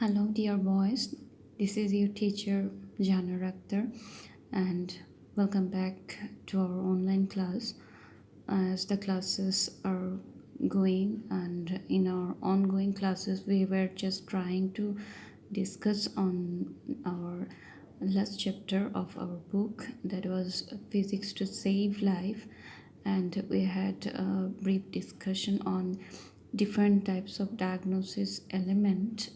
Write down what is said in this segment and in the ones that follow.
Hello, dear boys. This is your teacher, Jana Akhtar, and welcome back to our online class. As the classes are going, and in our ongoing classes, we were just trying to discuss on our last chapter of our book, that was Physics to Save Life, and we had a brief discussion on different types of diagnosis element.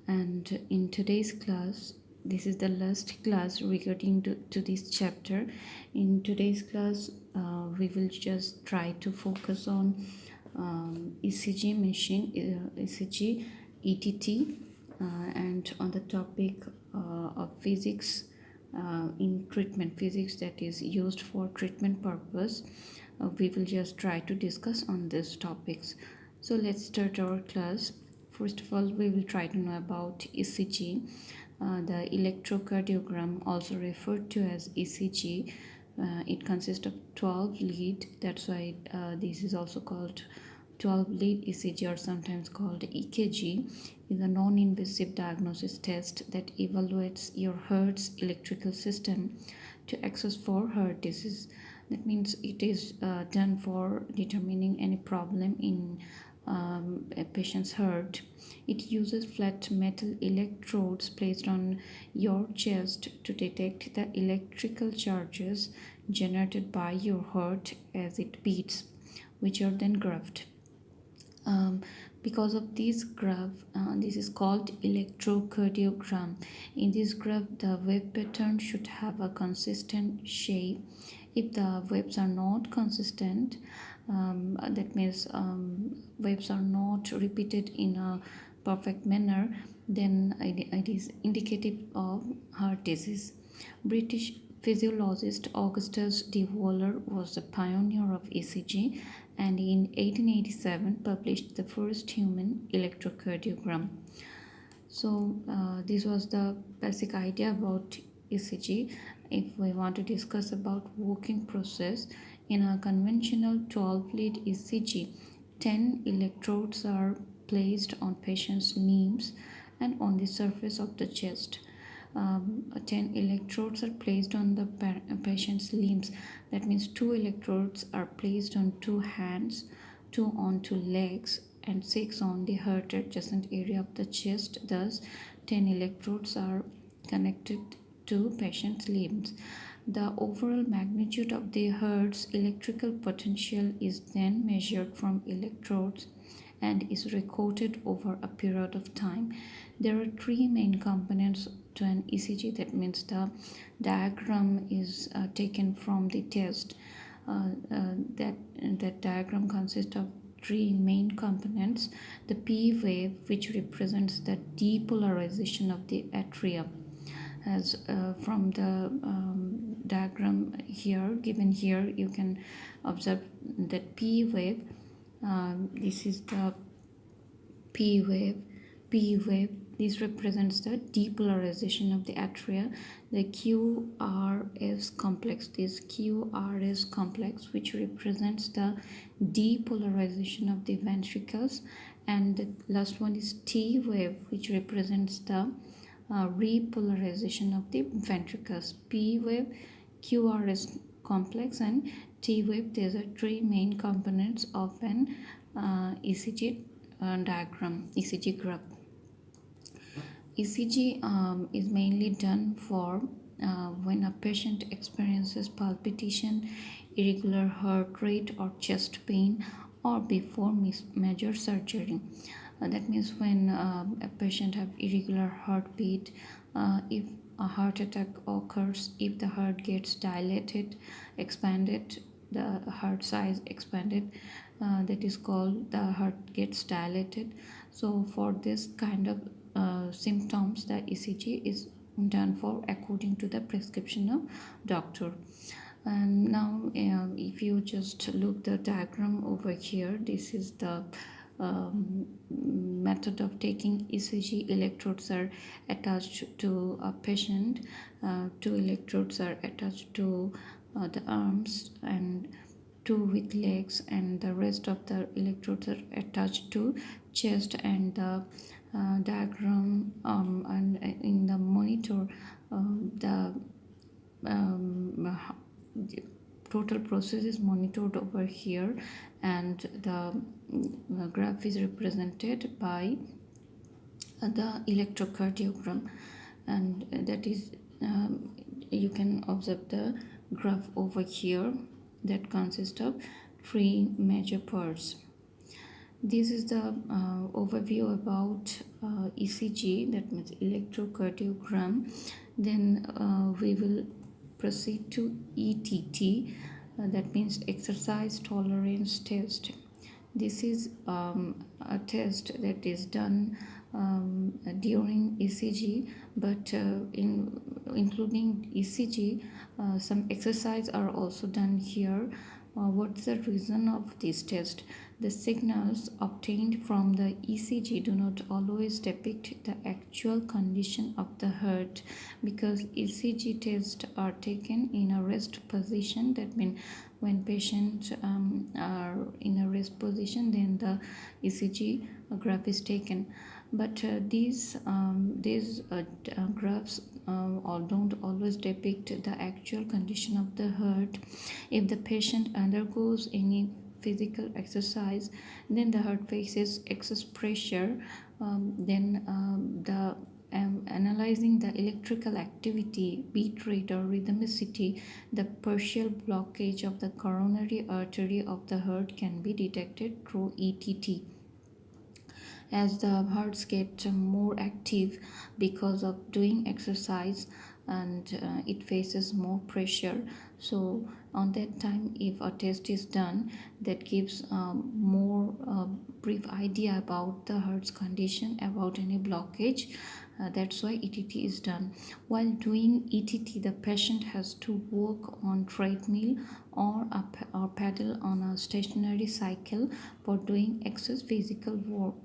And in today's class, this is the last class regarding to this chapter. In today's class, we will just try to focus on ECG machine, ECG, ETT, and on the topic of physics in treatment, physics that is used for treatment purpose. We will just try to discuss on these topics. So let's start our class. First of all, we will try to know about ECG, the electrocardiogram, also referred to as ECG. It consists of 12 lead. That's why this is also called 12 lead ECG, or sometimes called EKG. Is a non-invasive diagnosis test that evaluates your heart's electrical system to access for heart disease. That means it is done for determining any problem in a patient's heart. It uses flat metal electrodes placed on your chest to detect the electrical charges generated by your heart as it beats, which are then graphed. Because of this graph, this is called electrocardiogram. In this graph, the wave pattern should have a consistent shape. If the waves are not consistent, that means waves are not repeated in a perfect manner, then it is indicative of heart disease. British physiologist Augustus de Waller was the pioneer of ECG, and in 1887 published the first human electrocardiogram. So this was the basic idea about ECG. If we want to discuss about working process, in a conventional 12 lead ECG, 10 electrodes are placed on patient's limbs and on the surface of the chest. 10 electrodes are placed on the patient's limbs. That means 2 electrodes are placed on 2 hands, 2 on 2 legs, and 6 on the heart adjacent area of the chest. Thus 10 electrodes are connected to patient's limbs. The overall magnitude of the heart's electrical potential is then measured from electrodes and is recorded over a period of time. There are 3 main components to an ECG. That means the diagram is taken from the test. That diagram consists of 3 main components. The P wave, which represents the depolarization of the atria, as from the diagram here given here, you can observe that P wave. This is the P wave. This represents the depolarization of the atria. The QRS complex, this QRS complex, which represents the depolarization of the ventricles, and the last one is T wave, which represents the repolarization of the ventricles. P wave, QRS complex, and T wave. These are 3 main components of an ECG diagram, ECG graph. ECG is mainly done for when a patient experiences palpitation, irregular heart rate, or chest pain, or before major surgery. That means when a patient have irregular heartbeat, if a heart attack occurs, if the heart gets dilated, expanded, the heart size expanded, that is called the heart gets dilated. So for this kind of symptoms, the ECG is done for according to the prescription of doctor. And now if you just look the diagram over here, this is the method of taking ECG. Electrodes are attached to a patient. 2 electrodes are attached to the arms, and 2 with legs, and the rest of the electrodes are attached to chest and the diagram and in the monitor the total process is monitored over here, and the graph is represented by the electrocardiogram, and that is you can observe the graph over here that consists of three major parts. This is the overview about ECG, that means electrocardiogram. Then we will proceed to ETT, that means exercise tolerance test. This is a test that is done during ECG, but including ECG, some exercise are also done here. What's the reason of this test? The signals obtained from the ECG do not always depict the actual condition of the heart, because ECG tests are taken in a rest position. That means when patients are in a rest position, then the ECG graph is taken. But these graphs don't always depict the actual condition of the heart. If the patient undergoes any physical exercise, then the heart faces excess pressure. Then the analyzing the electrical activity, beat rate or rhythmicity, the partial blockage of the coronary artery of the heart can be detected through ETT. As the hearts get more active because of doing exercise, and it faces more pressure, so on that time if a test is done, that gives more brief idea about the heart's condition, about any blockage. That's why ETT is done. While doing ETT, the patient has to walk on treadmill or pedal on a stationary cycle for doing excess physical work.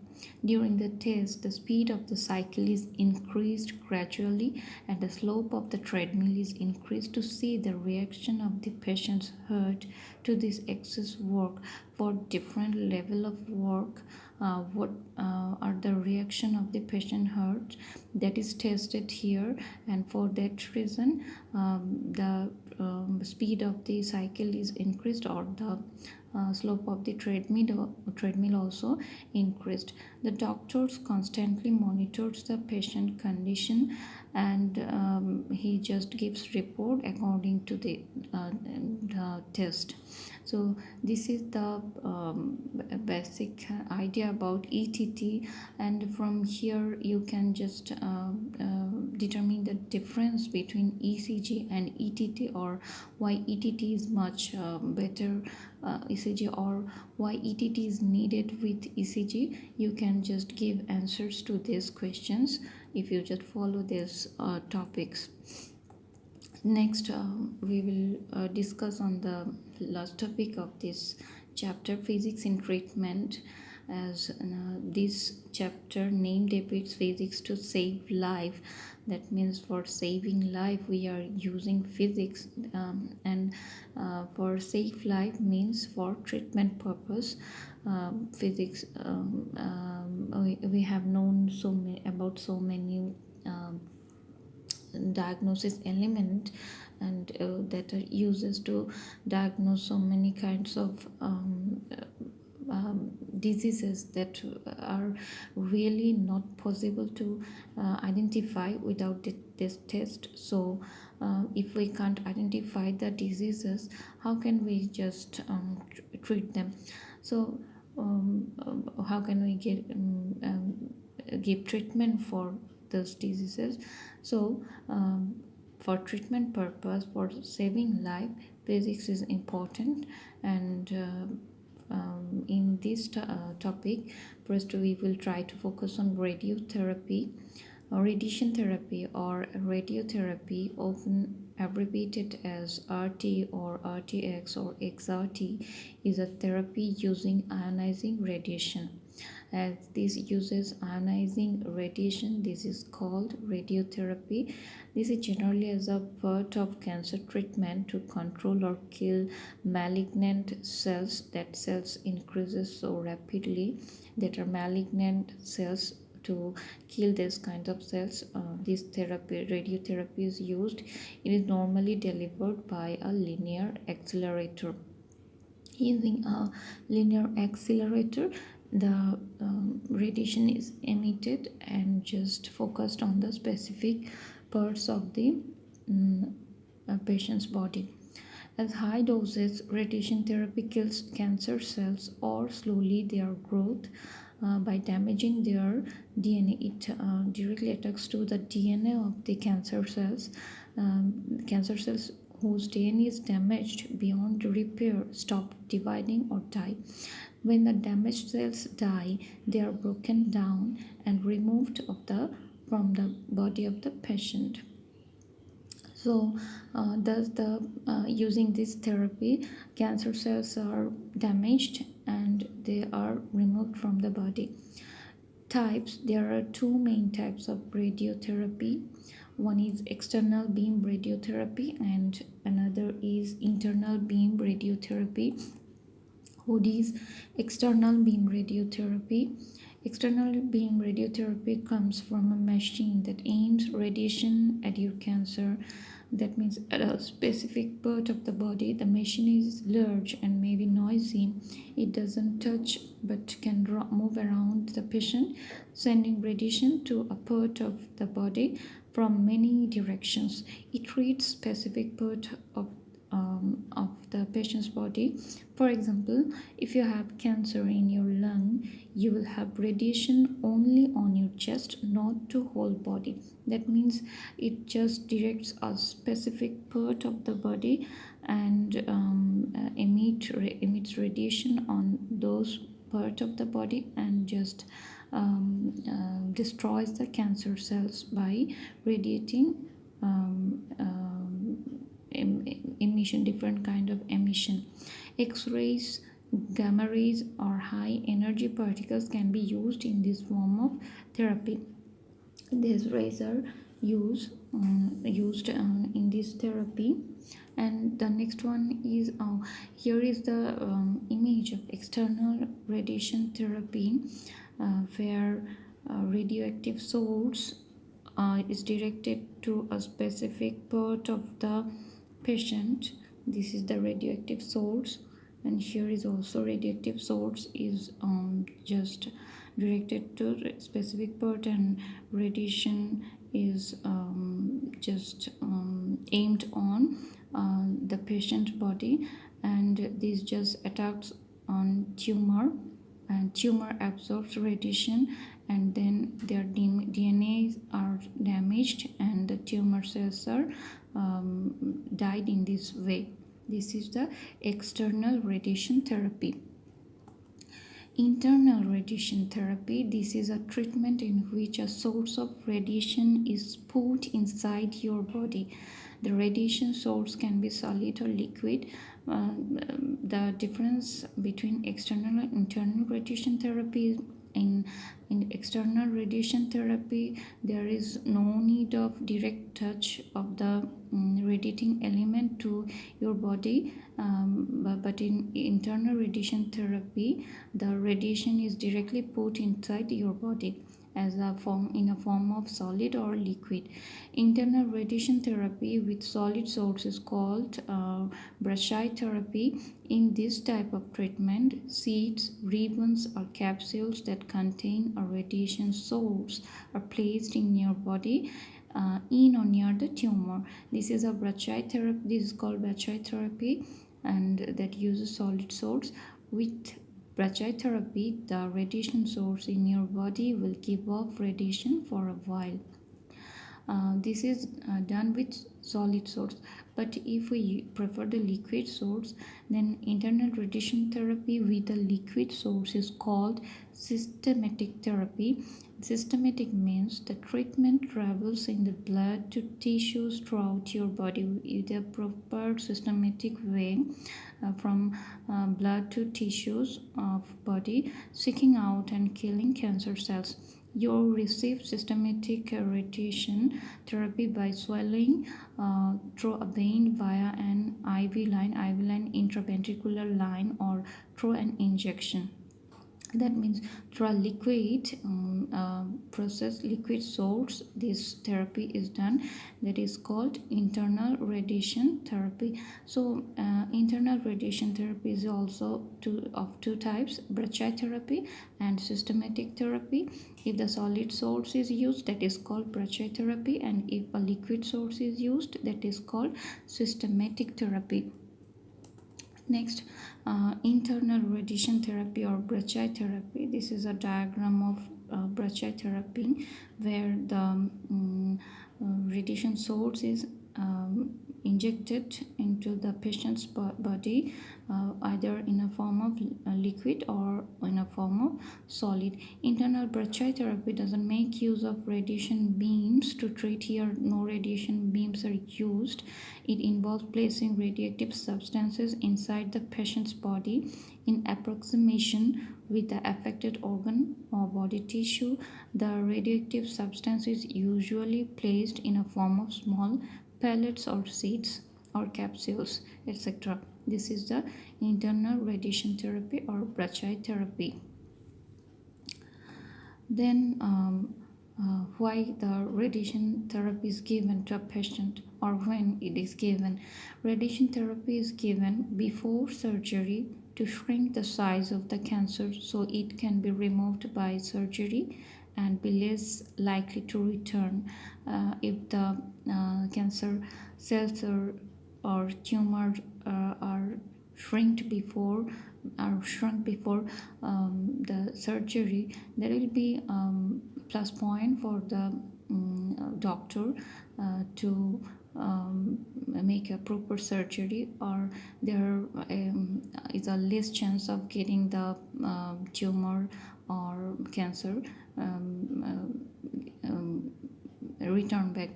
During the test, the speed of the cycle is increased gradually and the slope of the treadmill is increased to see the reaction of the patient's heart to this excess work. For different level of work, what are the reaction of the patient heart, that is tested here, and for that reason the speed of the cycle is increased, or the slope of the treadmill also increased. The doctors constantly monitors the patient condition, and he just gives report according to the test. So this is the basic idea about ETT, and from here you can just determine the difference between ECG and ETT, or why ETT is much better ECG, or why ETT is needed with ECG. You can just give answers to these questions if you just follow these topics. Next we will discuss on the last topic of this chapter, physics in treatment. As this chapter name depicts physics to save life, that means for saving life we are using physics, and for save life means for treatment purpose. Physics, we have known about so many diagnosis element, and that are uses to diagnose so many kinds of diseases that are really not possible to identify without this test. So if we can't identify the diseases, how can we just treat them? So how can we give treatment for those diseases? So for treatment purpose, for saving life, physics is important. And in this topic, first we will try to focus on radiotherapy. Radiation therapy or radiotherapy, often abbreviated as RT or RTX or XRT, is a therapy using ionizing radiation. as this uses ionizing radiation. This is called radiotherapy. This is generally as a part of cancer treatment to control or kill malignant cells. That cells increases so rapidly that are malignant cells. To kill this kind of cells, this therapy, radiotherapy, is used. It is normally delivered by a linear accelerator. Using a linear accelerator, the radiation is emitted and just focused on the specific parts of the patient's body. As high doses, radiation therapy kills cancer cells or slowly their growth by damaging their DNA. It directly attacks to the DNA of the cancer cells. Cancer cells whose DNA is damaged beyond repair stop dividing or die. When the damaged cells die, they are broken down and removed from the body of the patient. So thus the using this therapy, cancer cells are damaged and they are removed from the body. Types: there are two main types of radiotherapy. One is external beam radiotherapy and another is internal beam radiotherapy. What is external beam radiotherapy? External beam radiotherapy comes from a machine that aims radiation at your cancer. That means at a specific part of the body. The machine is large and maybe noisy. It doesn't touch but can move around the patient, sending radiation to a part of the body from many directions. It treats specific part of the patient's body. For example, if you have cancer in your lung, you will have radiation only on your chest, not to whole body. That means it just directs a specific part of the body and emits radiation on those part of the body and just destroys the cancer cells by radiating emission, different kind of emission. X-rays, gamma rays, or high energy particles can be used in this form of therapy. These rays are used in this therapy. And the next one is here is the image of external radiation therapy, where radioactive source is directed to a specific part of the patient. This is the radioactive source, and here is also radioactive source is just directed to a specific part, and radiation is just aimed on the patient body, and this just attacks on tumor, and tumor absorbs radiation, and then their DNA are damaged and the tumor cells are died in this way. This is the external radiation therapy. Internal radiation therapy, this is a treatment in which a source of radiation is put inside your body. The radiation source can be solid or liquid. The difference between external and internal radiation therapy: in external radiation therapy, there is no need of direct touch of the radiating element to your body, but in internal radiation therapy, the radiation is directly put inside your body as a form of solid or liquid. Internal radiation therapy with solid source is called brachytherapy. In this type of treatment, seeds, ribbons, or capsules that contain a radiation source are placed in your body, in or near the tumor. This is called brachytherapy, and that uses solid source. With brachytherapy, the radiation source in your body will give off radiation for a while. This is done with solid source, but if we prefer the liquid source, then internal radiation therapy with the liquid source is called systematic therapy. Systematic means the treatment travels in the blood to tissues throughout your body with a proper systematic way. from blood to tissues of body, seeking out and killing cancer cells. You receive systematic radiation therapy by swallowing through a vein via an IV line, intraventricular line, or through an injection. That means through a liquid process, liquid source, this therapy is done. That is called internal radiation therapy. So internal radiation therapy is also of two types: brachytherapy and systematic therapy. If the solid source is used, that is called brachytherapy, and if a liquid source is used, that is called systematic therapy. Next, internal radiation therapy or brachytherapy. This is a diagram of brachytherapy, where the radiation source is injected into the patient's body, either in a form of liquid or in a form of solid. Internal brachytherapy doesn't make use of radiation beams to treat. Here no radiation beams are used. It involves placing radioactive substances inside the patient's body in approximation with the affected organ or body tissue. The radioactive substance is usually placed in a form of small pellets or seeds or capsules, etc. This is the internal radiation therapy or brachytherapy. Then why the radiation therapy is given to a patient, or when it is given. Radiation therapy is given before surgery to shrink the size of the cancer so it can be removed by surgery and be less likely to return. If the cancer cells or tumor are shrunk before the surgery, there will be plus point for the doctor to make a proper surgery, or there is a less chance of getting the tumor or cancer return back.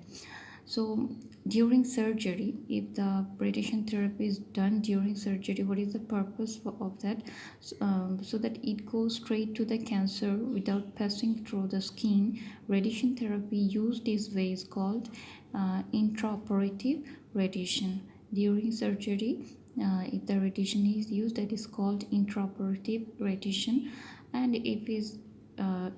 So during surgery, if the radiation therapy is done during surgery, what is the purpose of that? So that it goes straight to the cancer without passing through the skin. Radiation therapy used this way is called intraoperative radiation. During surgery, if the radiation is used, that is called intraoperative radiation. And if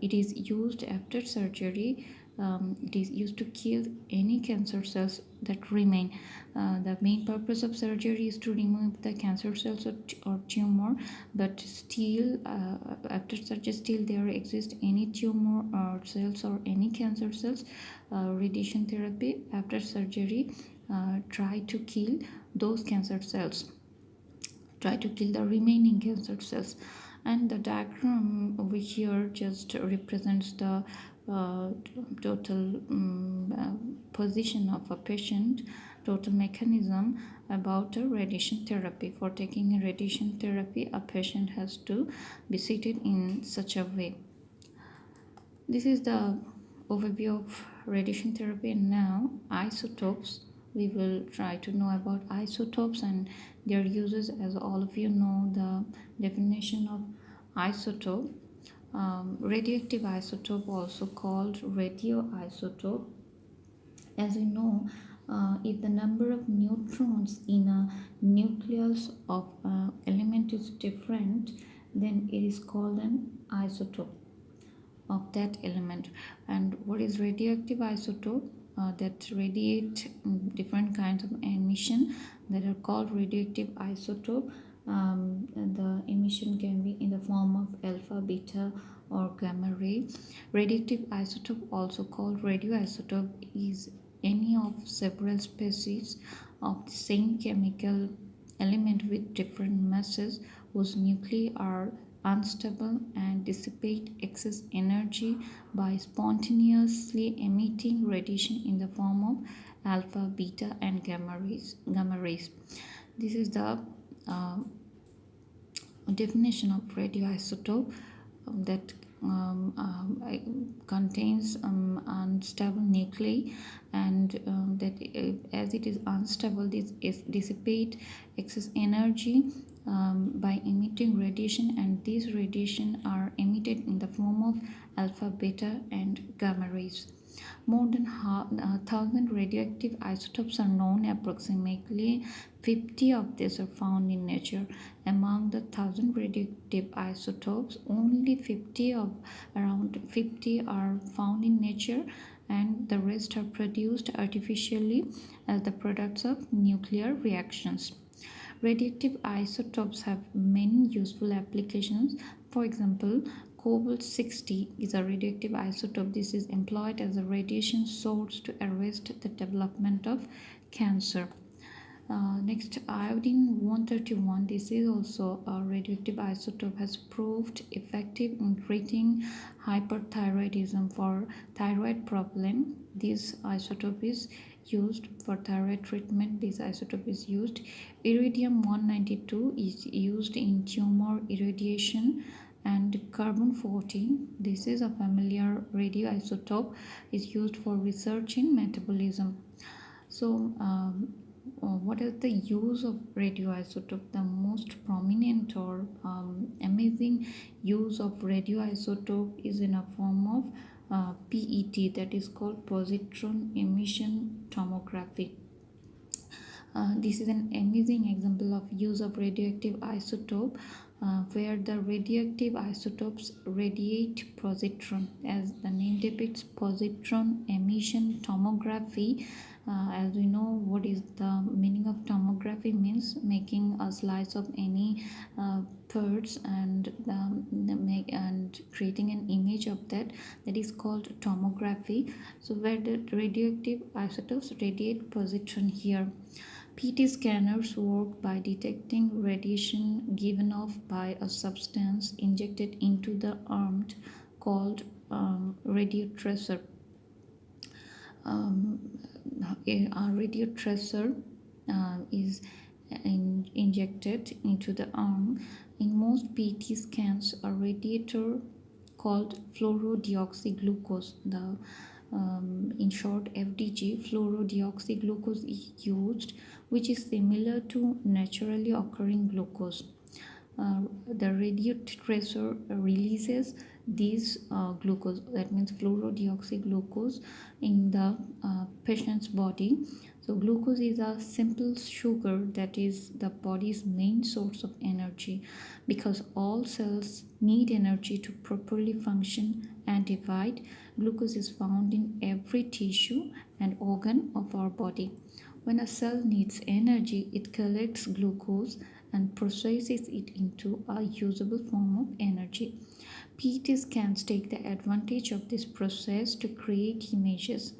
it is used after surgery, it is used to kill any cancer cells that remain. The main purpose of surgery is to remove the cancer cells or tumor, but still after surgery still there exist any tumor or cells or any cancer cells. Radiation therapy after surgery try to kill those cancer cells, try to kill the remaining cancer cells. And the diagram over here just represents the total position of a patient, total mechanism about a radiation therapy. For taking a radiation therapy, a patient has to be seated in such a way. This is the overview of radiation therapy. And now isotopes. We will try to know about isotopes and their uses. As all of you know the definition of isotope. Radioactive isotope, also called radioisotope. As we know, if the number of neutrons in a nucleus of element is different, then it is called an isotope of that element. And what is radioactive isotope? That radiate different kinds of emission that are called radioactive isotope. The emission can be in the form of alpha, beta, or gamma ray. Radioactive isotope, also called radioisotope, is any of several species of the same chemical element with different masses whose nuclei are unstable and dissipate excess energy by spontaneously emitting radiation in the form of alpha, beta, and gamma rays. This is the definition of radioisotope, that contains unstable nuclei, and that as it is unstable, this is dissipate excess energy by emitting radiation, and these radiation are emitted in the form of alpha, beta, and gamma rays. More than 1,000 radioactive isotopes are known. Approximately 50 of these are found in nature. Among the 1,000 radioactive isotopes, only 50 of around 50 are found in nature, and the rest are produced artificially as the products of nuclear reactions. Radioactive isotopes have many useful applications. For example, cobalt 60 is a radioactive isotope. This is employed as a radiation source to arrest the development of cancer. Next, iodine 131. This is also a radioactive isotope, has proved effective in treating hyperthyroidism for thyroid problem. This isotope is used for thyroid treatment. This isotope is used. Iridium 192 is used in tumor irradiation, and carbon 14, this is a familiar radioisotope, is used for research in metabolism. So what is the use of radioisotope? The most prominent or amazing use of radioisotope is in a form of PET, that is called positron emission tomography. This is an amazing example of use of radioactive isotope, where the radioactive isotopes radiate positron. As the name depicts, positron emission tomography. As we know, what is the meaning of tomography? Means making a slice of any parts and and creating an image of that. That is called tomography. So where the radioactive isotopes radiate positron here. PT scanners work by detecting radiation given off by a substance injected into the arm called radiotracer. Um, a radiotracer is injected into the arm. In most PT scans, a radiator called fluoro-deoxy glucose, the in short FDG, fluoro-deoxy glucose is used, which is similar to naturally occurring glucose. The radiotracer releases these glucose, that means fluoro-deoxy glucose, in the patient's body. So glucose is a simple sugar that is the body's main source of energy, because all cells need energy to properly function and divide. Glucose is found in every tissue and organ of our body. When a cell needs energy, it collects glucose and processes it into a usable form of energy. PET scans take the advantage of this process to create images.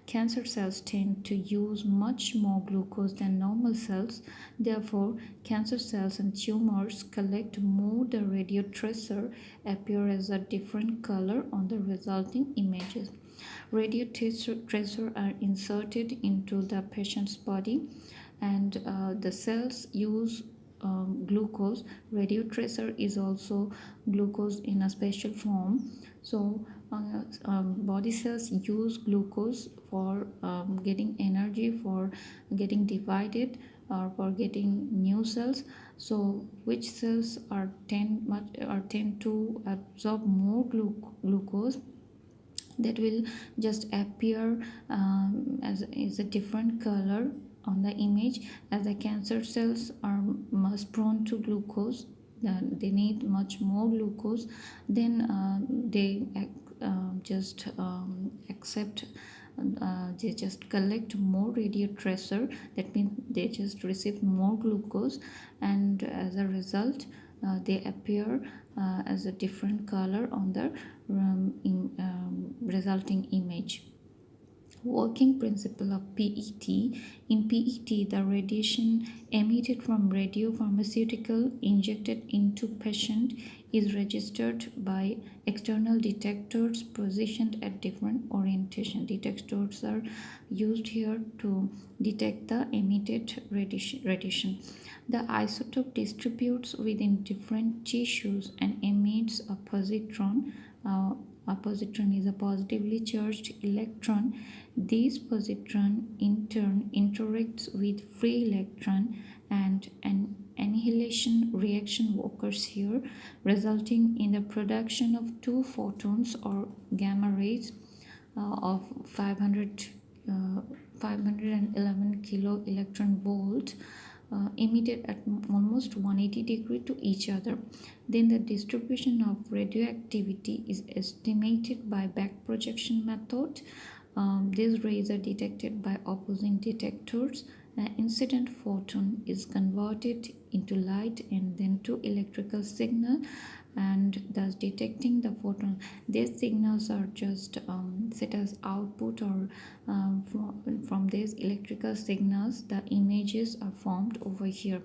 Cancer cells tend to use much more glucose than normal cells. Therefore, cancer cells and tumors collect more. The radiotracer appear as a different color on the resulting images. Radiotracer are inserted into the patient's body, and the cells use glucose. Radiotracer is also glucose in a special form. So body cells use glucose for getting energy, for getting divided, or for getting new cells. So which cells tend to absorb more glucose, that will just appear as a different color on the image. As the cancer cells are much prone to glucose, they need much more glucose, then they just accept, they just collect more radiotracer. That means they just receive more glucose, and as a result they appear as a different color on the resulting image. Working principle of PET. In PET, the radiation emitted from radiopharmaceutical injected into patient is registered by external detectors positioned at different orientation. Detectors are used here to detect the emitted radiation. The isotope distributes within different tissues and emits a positron A positron is a positively charged electron. This positron in turn interacts with free electron, and an annihilation reaction occurs here, resulting in the production of two photons or gamma rays of 511 kilo electron volt, emitted at almost 180 degree to each other. Then the distribution of radioactivity is estimated by back projection method. These rays are detected by opposing detectors. An incident photon is converted into light and then to electrical signal, and thus detecting the photon. These signals are just set as output, or from these electrical signals the images are formed over here.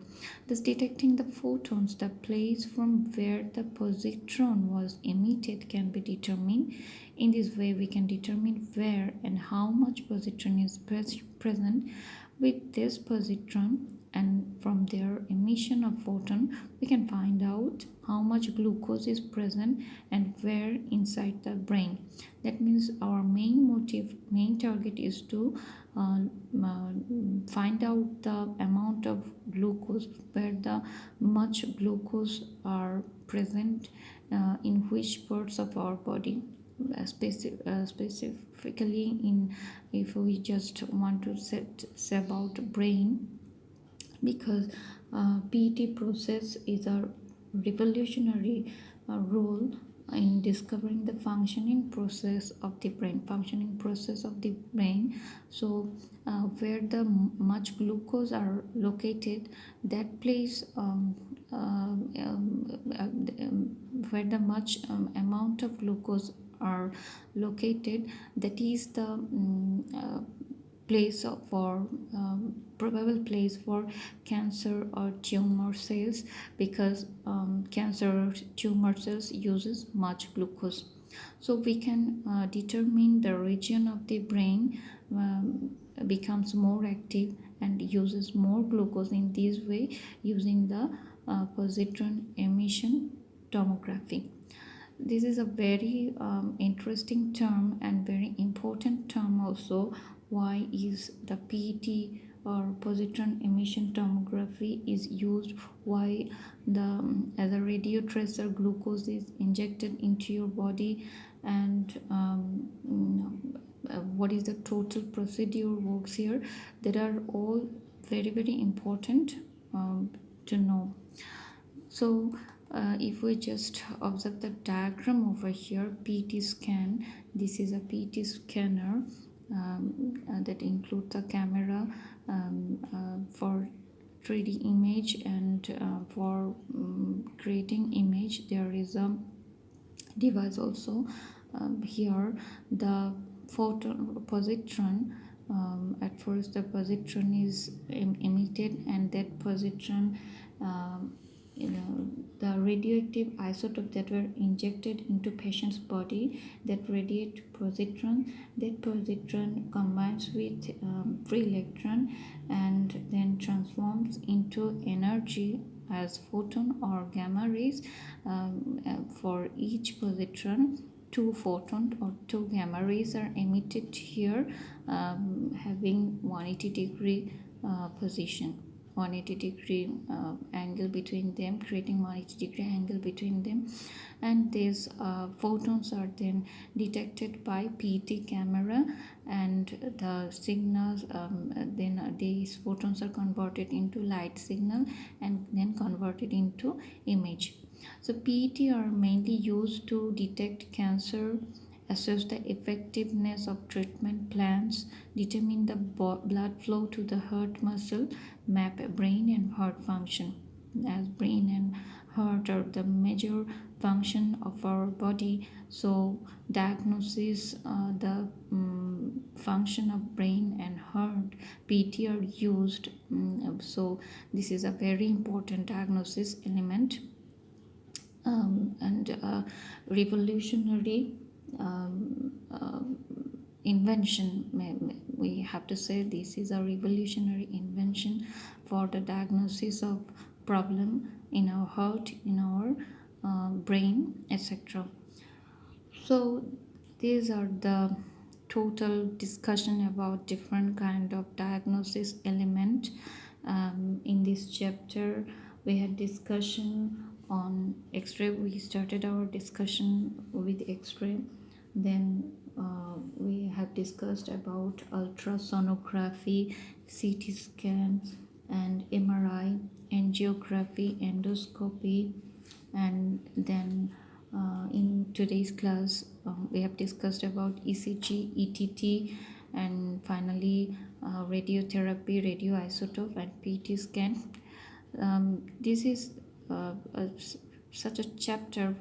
Thus detecting the photons, the place from where the positron was emitted can be determined. In this way we can determine where and how much positron is present with this positron, and from their emission of photon we can find out how much glucose is present and where inside the brain. That means our main target is to find out the amount of glucose, where the much glucose are present in which parts of our body. Specifically, in if we just want to say about brain, because PET process is a revolutionary role in discovering the functioning process of the brain. So where the much glucose are located, that place where the much amount of glucose are located, that is the place for probable place for cancer or tumor cells, because cancer or tumor cells uses much glucose. So we can determine the region of the brain becomes more active and uses more glucose in this way, using the positron emission tomography. This is a very interesting term and very important term also. Why is the PET or positron emission tomography is used? Why the as a radiotracer glucose is injected into your body, and what is the total procedure works here? That are all very important to know. So if we just observe the diagram over here, PET scan, this is a PET scanner that includes a camera for 3D image, and for creating image there is a device also. Here the photon positron, at first the positron is emitted, and that positron, the radioactive isotope that were injected into patient's body, that radiate positron, that positron combines with free electron and then transforms into energy as photon or gamma rays. For each positron, two photon or two gamma rays are emitted here, having 180 degree position, 180 degree angle between them, creating 180 degree angle between them. And these photons are then detected by PET camera, and the signals, then these photons are converted into light signal and then converted into image. So PET are mainly used to detect cancer, assess the effectiveness of treatment plans, determine the blood flow to the heart muscle, map brain and heart function. As brain and heart are the major function of our body, so diagnosis the function of brain and heart, PET are used. So this is a very important diagnosis element, and revolutionary invention. We have to say this is a revolutionary invention for the diagnosis of problem in our heart, in our brain, etc. So these are the total discussion about different kind of diagnosis element. In this chapter we had discussion on x-ray. We started our discussion with x-ray. Then we have discussed about ultrasonography, ct scan, and mri, angiography, endoscopy. And then in today's class we have discussed about ecg, ett, and finally radiotherapy, radioisotope, and pt scan. This is such a chapter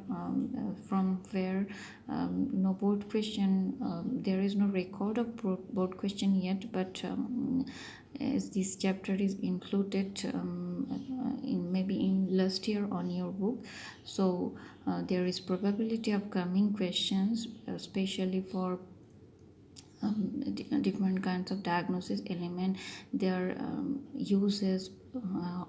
from where no board question, there is no record of board question yet, but as this chapter is included in maybe in last year on your book, so there is probability of coming questions, especially for different kinds of diagnosis element, their uses,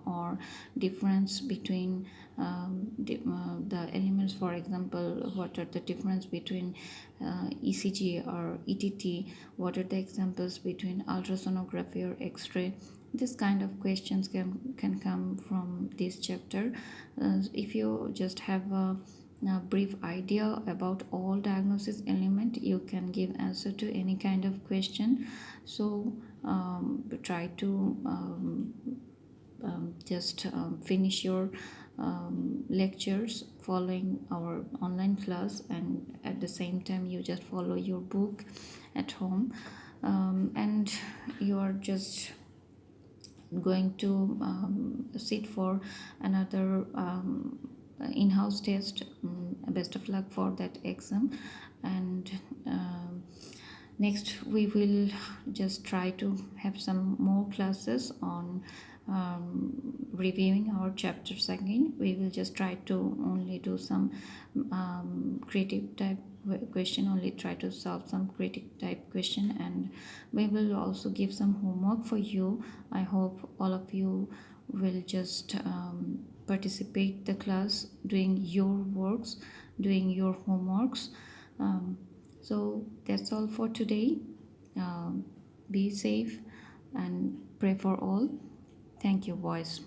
or difference between the elements. For example, what are the difference between ecg or ett, what are the examples between ultrasonography or x-ray. This kind of questions can come from this chapter. If you just have a brief idea about all diagnosis element, you can give answer to any kind of question. So try to just finish your lectures following our online class, and at the same time you just follow your book at home, and you are just going to sit for another in-house test. Best of luck for that exam. And next we will just try to have some more classes on reviewing our chapters again. We will just try to only do some creative type question, only try to solve some creative type question, and we will also give some homework for you. I hope all of you will just participate the class, doing your works, doing your homeworks. So that's all for today. Be safe and pray for all. Thank you, boys.